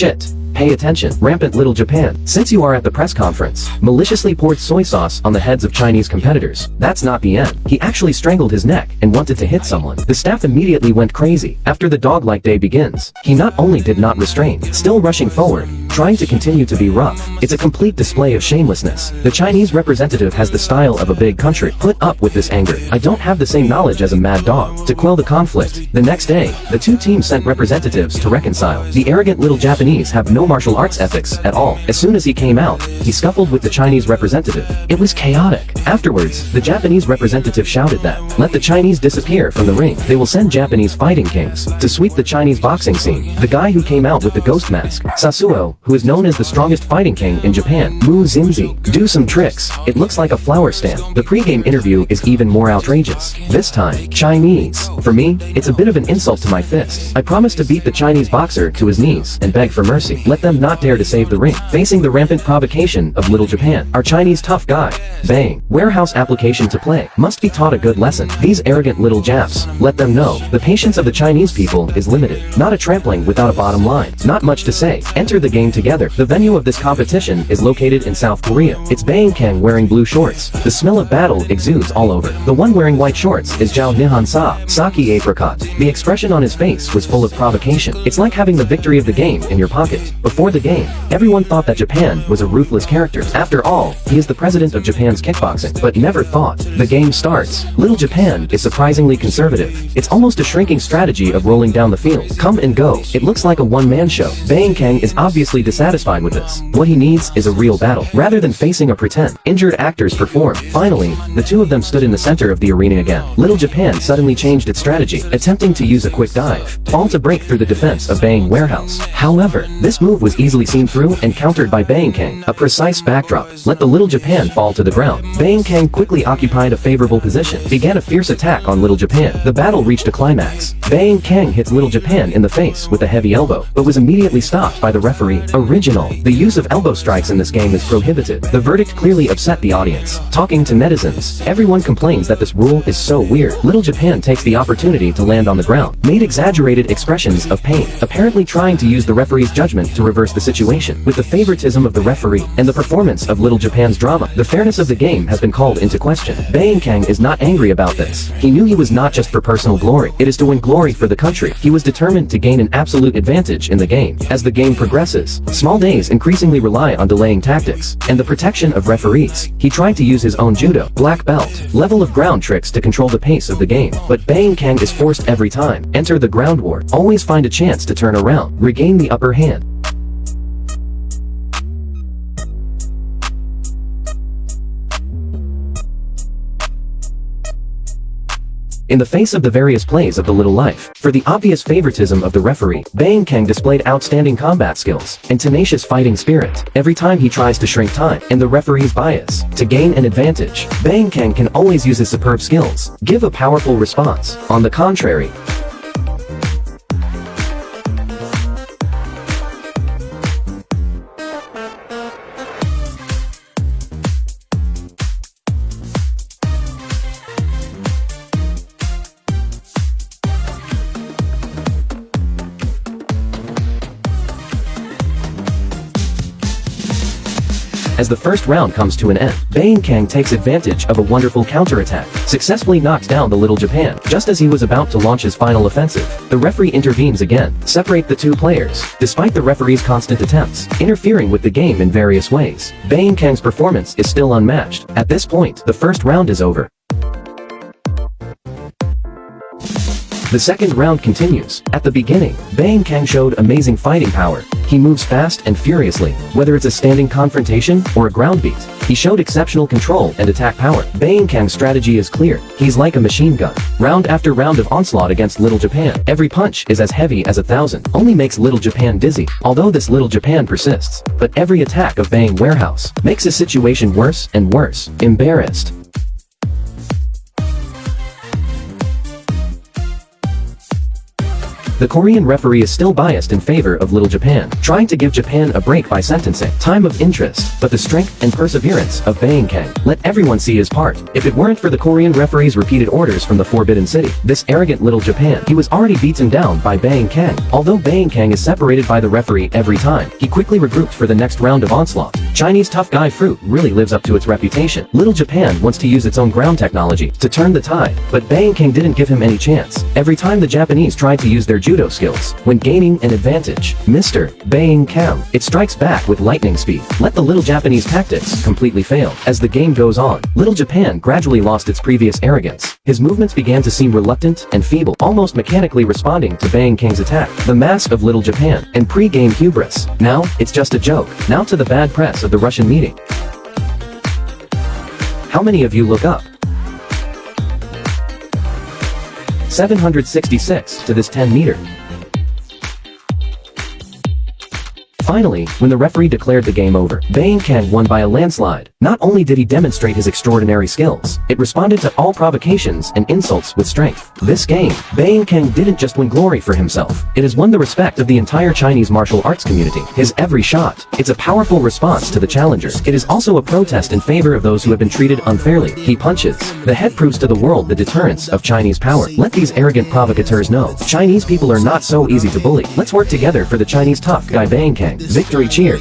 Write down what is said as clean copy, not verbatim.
Shit. Pay attention, rampant little Japan. Since you are at the press conference, maliciously poured soy sauce on the heads of Chinese competitors. That's not the end. He actually strangled his neck and wanted to hit someone. The staff immediately went crazy. After the dog-like day begins, he not only did not restrain, still rushing forward, trying to continue to be rough. It's a complete display of shamelessness. The Chinese representative has the style of a big country. Put up with this anger. I don't have the same knowledge as a mad dog. To quell the conflict, the next day, the two teams sent representatives to reconcile. The arrogant little Japanese have no martial arts ethics at all. As soon as he came out, he scuffled with the Chinese representative. It was chaotic. Afterwards, the Japanese representative shouted that, let the Chinese disappear from the ring. They will send Japanese fighting kings to sweep the Chinese boxing scene. The guy who came out with the ghost mask, Sasuo, who is known as the strongest fighting king in Japan, Mu Zinzi, do some tricks. It looks like a flower stand. The pre-game interview is even more outrageous. This time, Chinese. For me, it's a bit of an insult to my fist. I promised to beat the Chinese boxer to his knees and beg for mercy. Let them not dare to save the ring. Facing the rampant provocation of little Japan, our Chinese tough guy, Bang, warehouse application to play, must be taught a good lesson. These arrogant little Japs, let them know, the patience of the Chinese people is limited. Not a trampling without a bottom line. Not much to say. Enter the game together. The venue of this competition is located in South Korea. It's Bang Kang wearing blue shorts. The smell of battle exudes all over. The one wearing white shorts is Zhao Nihansa, Saki Apricot. The expression on his face was full of provocation. It's like having the victory of the game in your pocket. Before the game, everyone thought that Japan was a ruthless character. After all, he is the president of Japan's kickboxing, but never thought. The game starts. Little Japan is surprisingly conservative. It's almost a shrinking strategy of rolling down the field. Come and go. It looks like a one-man show. Bang Kang is obviously dissatisfied with this. What he needs is a real battle, rather than facing a pretend. Injured actors perform. Finally, the two of them stood in the center of the arena again. Little Japan suddenly changed its strategy, attempting to use a quick dive, fall to break through the defense of Bang Warehouse. However, this move was easily seen through and countered by Bang Kang. A precise backdrop let the little Japan fall to the ground. Bang Kang quickly occupied a favorable position, began a fierce attack on little Japan. The battle reached a climax. Bang Kang hits little Japan in the face with a heavy elbow, but was immediately stopped by the referee. Original. The use of elbow strikes in this game is prohibited. The verdict clearly upset the audience. Talking to netizens, everyone complains that this rule is so weird. Little Japan takes the opportunity to land on the ground, made exaggerated expressions of pain, apparently trying to use the referee's judgment to reverse the situation. With the favoritism of the referee and the performance of Little Japan's drama, the fairness of the game has been called into question. Bang Kang is not angry about this. He knew he was not just for personal glory. It is to win glory for the country. He was determined to gain an absolute advantage in the game. As the game progresses, small days increasingly rely on delaying tactics and the protection of referees. He tried to use his own judo, black belt, level of ground tricks to control the pace of the game, but Bang Kang is forced every time. Enter the ground war. Always find a chance to turn around, regain the upper hand. In the face of the various plays of the little life, for the obvious favoritism of the referee, Bang Kang displayed outstanding combat skills and tenacious fighting spirit. Every time he tries to shrink time and the referee's bias to gain an advantage, Bang Kang can always use his superb skills, give a powerful response. On the contrary, as the first round comes to an end, Bang Kang takes advantage of a wonderful counterattack, successfully knocks down the little Japan. Just as he was about to launch his final offensive, the referee intervenes again, separate the two players. Despite the referee's constant attempts, interfering with the game in various ways, Bang Kang's performance is still unmatched. At this point, the first round is over. The second round continues. At the beginning, Bang Kang showed amazing fighting power. He moves fast and furiously, whether it's a standing confrontation or a ground beat. He showed exceptional control and attack power. Bang Kang's strategy is clear. He's like a machine gun. Round after round of onslaught against Little Japan. Every punch is as heavy as 1,000. Only makes Little Japan dizzy. Although this Little Japan persists, but every attack of Bang Warehouse makes his situation worse and worse. Embarrassed. The Korean referee is still biased in favor of Little Japan, trying to give Japan a break by sentencing time of interest, but the strength and perseverance of Bae Kang let everyone see his part. If it weren't for the Korean referee's repeated orders from the Forbidden City, this arrogant Little Japan, he was already beaten down by Bae Kang. Although Bae Kang is separated by the referee every time, he quickly regrouped for the next round of onslaught. Chinese tough guy fruit really lives up to its reputation. Little Japan wants to use its own ground technology to turn the tide, but Bae Kang didn't give him any chance. Every time the Japanese tried to use their judo skills, when gaining an advantage, Mr. Bae Kang, it strikes back with lightning speed. Let the little Japanese tactics completely fail. As the game goes on, Little Japan gradually lost its previous arrogance. His movements began to seem reluctant and feeble, almost mechanically responding to Bae Kang's attack. The mask of Little Japan and pre-game hubris. Now, it's just a joke. Now to the bad press of the Russian meeting. How many of you look up? 766 to this 10-meter. Finally, when the referee declared the game over, Bae Kang won by a landslide. Not only did he demonstrate his extraordinary skills, it responded to all provocations and insults with strength. This game, Bae Kang didn't just win glory for himself, it has won the respect of the entire Chinese martial arts community. His every shot, it's a powerful response to the challenger. It is also a protest in favor of those who have been treated unfairly. He punches. The head proves to the world the deterrence of Chinese power. Let these arrogant provocateurs know, Chinese people are not so easy to bully. Let's work together for the Chinese tough guy Bae Kang. Victory cheer.